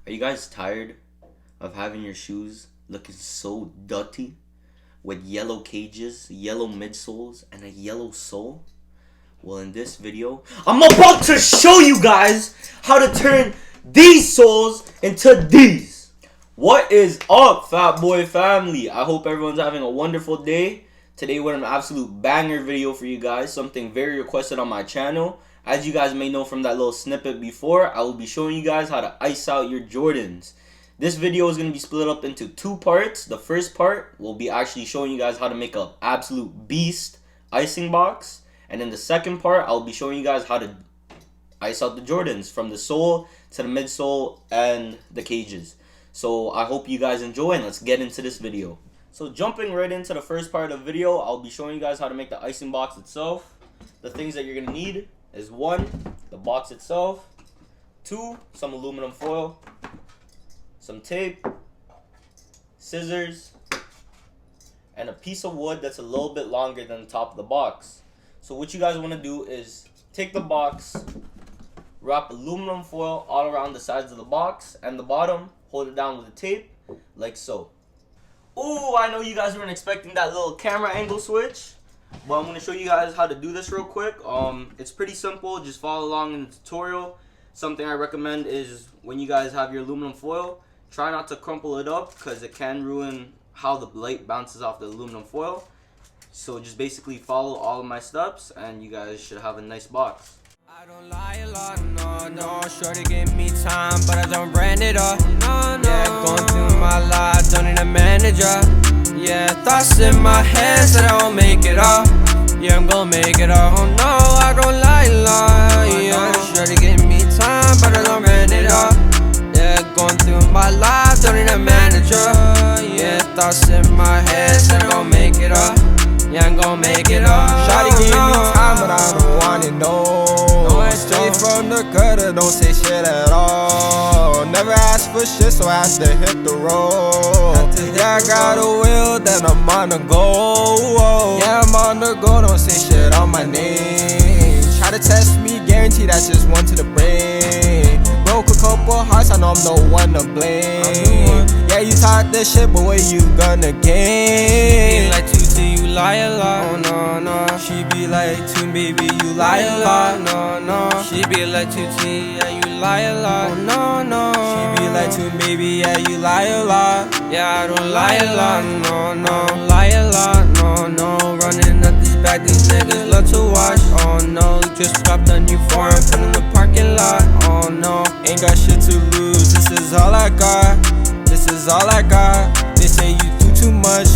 Are you guys tired of having your shoes looking so dirty with yellow cages, yellow midsoles, and a yellow sole? Well, in this video, I'm about to show you guys how to turn these soles into these. What is up, Fat Boy family? I hope everyone's having a wonderful day. Today we're an absolute banger video for you guys, something very requested on my channel. As you guys may know from that little snippet before, I will be showing you guys how to ice out your Jordans. This video is going to be split up into two parts. The first part will be actually showing you guys how to make an absolute beast icing box. And then the second part, I'll be showing you guys how to ice out the Jordans from the sole to the midsole and the cages. So I hope you guys enjoy, and let's get into this video. So jumping right into the first part of the video, I'll be showing you guys how to make the icing box itself. The things that you're going to need is 1, the box itself, 2, some aluminum foil, some tape, scissors, and a piece of wood that's a little bit longer than the top of the box. So what you guys want to do is take the box, wrap aluminum foil all around the sides of the box and the bottom, hold it down with the tape like so. Ooh, I know you guys weren't expecting that little camera angle switch, but I'm going to show you guys how to do this real quick. It's pretty simple. Just follow along in the tutorial. Something I recommend is when you guys have your aluminum foil, try not to crumple it up because it can ruin how the light bounces off the aluminum foil. So just basically follow all of my steps and you guys should have a nice box. I don't lie a lot, no, shorty give me time, but I don't brand it up, yeah, going through my life, don't need a manager, yeah, thoughts in my head said I won't make it up, yeah, I'm gonna make it up, oh no, I don't lie a lot, yeah, shorty give me time, but I don't brand it up, yeah, going through my life, don't need a manager, yeah, thoughts in my head said I gon' make it up, yeah, I'm gon' make it up. Shawty give me time, but I don't want it, no. Straight from the gutter, don't say shit at all. Never ask for shit, so I have to hit the road. Yeah, I got a will, then I'm on the go. Yeah, I'm on the go, don't say shit on my name. Try to test me, guarantee that's just one to the brain. Broke a couple hearts, I know I'm the one to blame. Yeah, you talk this shit, but what you gonna gain? Like you lie a lot, oh no, no. She be like, Toon baby, you lie a lot, no, no. She be like, Tutti, yeah, you lie a lot, oh no, no. She be like, Toon baby, yeah, you lie a lot. Yeah, I don't lie a lot, no, no. Lie a lot, no, no. Running up this back, these niggas love to watch, oh no. Just dropped a new foreign, put in the parking lot, oh no. Ain't got shit to lose, this is all I got. This is all I got. They say you do too much,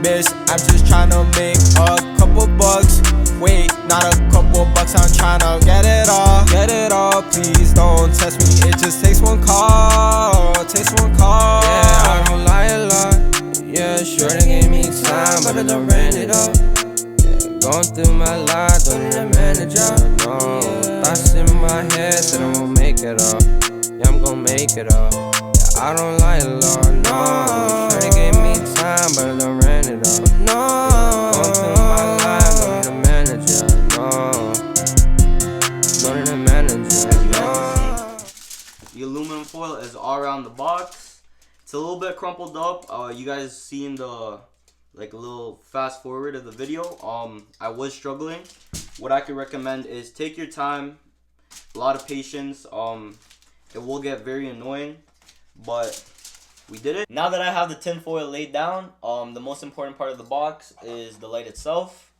bitch, I'm just tryna make a couple bucks. Wait, not a couple bucks, I'm tryna get it all. Get it all, please don't test me. It just takes one call, takes one call. Yeah, I don't lie a lot. Yeah, sure they gave me time, but I don't ran it up. Yeah, going through my life, don't need a manager. No, thoughts in my head said I'm gonna make it up. Yeah, I'm gonna make it up. I don't lie a lot, no. Sure they gave me time, but I don't ran it up, no. Going through my life, don't need a manager, no. Don't need a manager, no. The aluminum foil is all around the box. It's a little bit crumpled up. You guys seen the like a little fast forward of the video. I was struggling. What I could recommend is take your time, a lot of patience. It will get very annoying, but we did it. Now that I have the tin foil laid down, the most important part of the box is the light itself.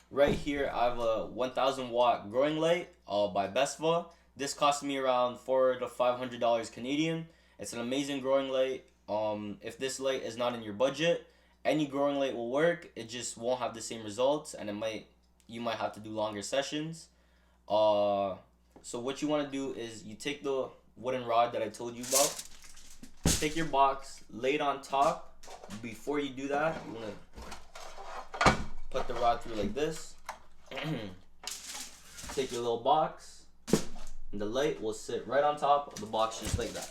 Right here, I have a 1000 watt growing light by Bestva. This cost me around $400 to $500 Canadian. It's an amazing growing light. If this light is not in your budget, any growing light will work. It just won't have the same results, and you might have to do longer sessions. So what you want to do is you take the wooden rod that I told you about. Take your box, lay it on top. Before you do that, you want to put the rod through like this. Take your little box, and the light will sit right on top of the box just like that.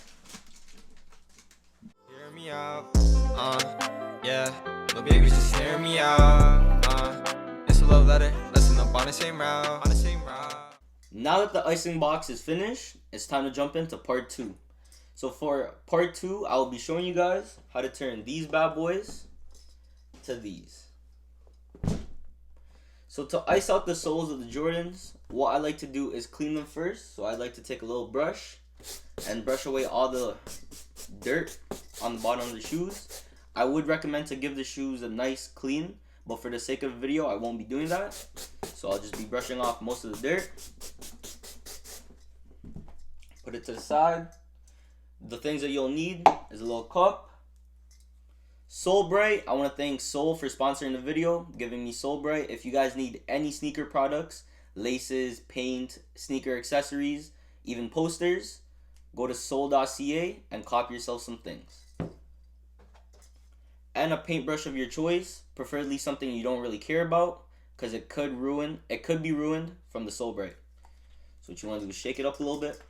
Hear me out, yeah. Little baby, just hear me out, it's a love letter, listen up on the same route, Now that the icing box is finished, it's time to jump into part 2. So for part 2, I'll be showing you guys how to turn these bad boys to these. So to ice out the soles of the Jordans, what I like to do is clean them first. So I like to take a little brush and brush away all the dirt on the bottom of the shoes. I would recommend to give the shoes a nice clean, but for the sake of the video, I won't be doing that. So I'll just be brushing off most of the dirt. Put it to the side. The things that you'll need is a little cup. Soul Bright, I want to thank Soul for sponsoring the video, giving me Soul Bright. If you guys need any sneaker products, laces, paint, sneaker accessories, even posters, go to soul.ca and cop yourself some things. And a paintbrush of your choice, preferably something you don't really care about, because it could be ruined from the Soul Bright. So what you want to do is shake it up a little bit.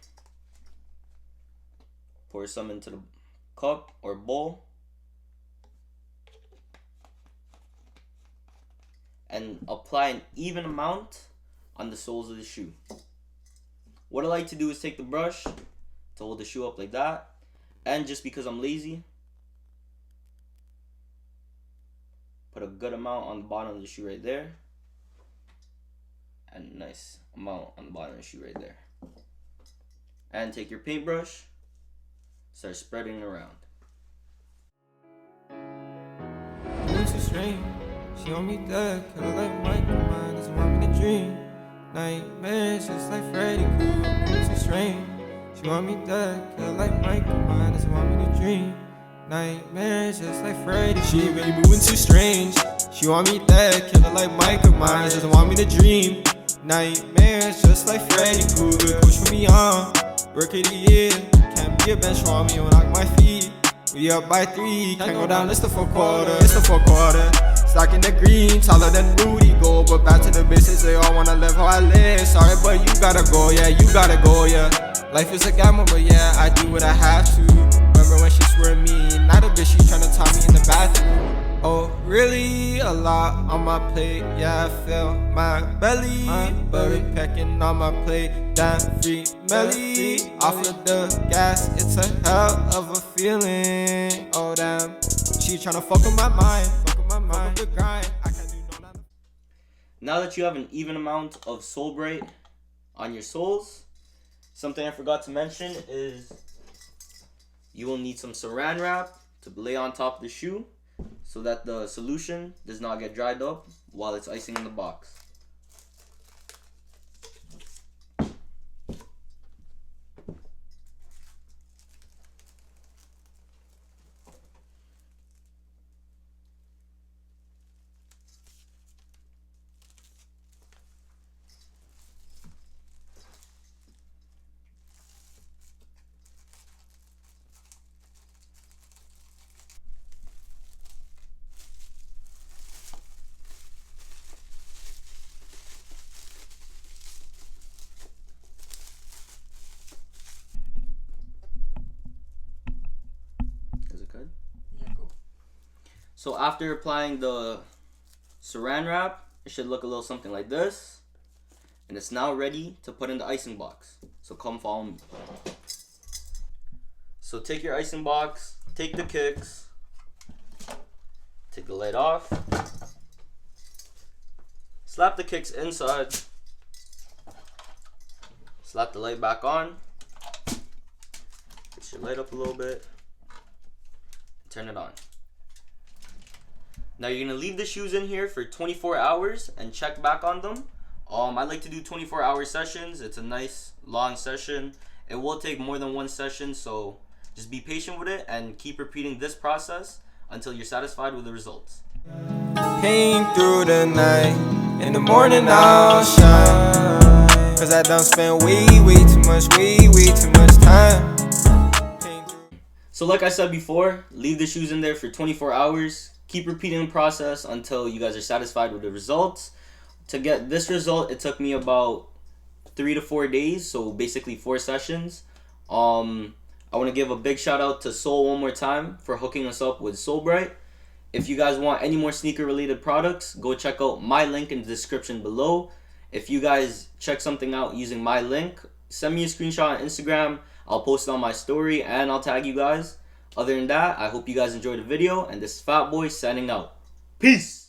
Pour some into the cup or bowl. And apply an even amount on the soles of the shoe. What I like to do is take the brush to hold the shoe up like that. And just because I'm lazy, put a good amount on the bottom of the shoe right there. And a nice amount on the bottom of the shoe right there. And take your paintbrush, start spreading it around. She on me dead, kinda like Michael, mine doesn't want me to dream. Nightmares just like Freddy Krueger, moving too strange. She want me dead, kinda like Michael, mine doesn't want me to dream. Nightmares just like Freddy. She really moving too strange. She want me dead, kinda like Michael, mine doesn't want me to dream. Nightmares just like Freddy Krueger, push me on. Work of the year, can't be a bench for me, when I knock my feet. We up by 3, can't go down, it's the 4 quarter, it's the 4 quarter. Stock in the green, taller than Rudy Gold, but back to the basics, they all wanna live how I live. Sorry, but you gotta go, yeah, you gotta go, yeah. Life is a gamble, but yeah, I do what I have to. Remember when she swore me, not a bitch, she tryna tie me in the bathroom. Oh, really? A lot on my plate, yeah, I feel my belly. Bury pecking on my plate, damn free melly. Off of the gas, it's a hell of a feeling. Oh damn, she tryna fuck with my mind, fuck with my mind. The grind, I can't do no nothing. Now that you have an even amount of Soul Bright on your soles, something I forgot to mention is you will need some saran wrap to lay on top of the shoe so that the solution does not get dried up while it's icing in the box. So after applying the saran wrap, it should look a little something like this. And it's now ready to put in the icing box. So come follow me. So take your icing box, take the kicks, take the lid off, slap the kicks inside, slap the light back on, push your light up a little bit, turn it on. Now you're gonna leave the shoes in here for 24 hours and check back on them. I like to do 24-hour sessions. It's a nice long session. It will take more than one session, so just be patient with it and keep repeating this process until you're satisfied with the results. Pain through the night, in the morning I'll shine. Cause I done spent way too much time. So like I said before, leave the shoes in there for 24 hours. Keep repeating the process until you guys are satisfied with the results. To get this result, it took me about 3 to 4 days, so basically 4 sessions. I want to give a big shout out to Soul one more time for hooking us up with Soul Bright. If you guys want any more sneaker related products, go check out my link in the description below. If you guys check something out using my link, send me a screenshot on Instagram. I'll post it on my story and I'll tag you guys. Other than that, I hope you guys enjoyed the video, and this is Fat Boy signing out. Peace!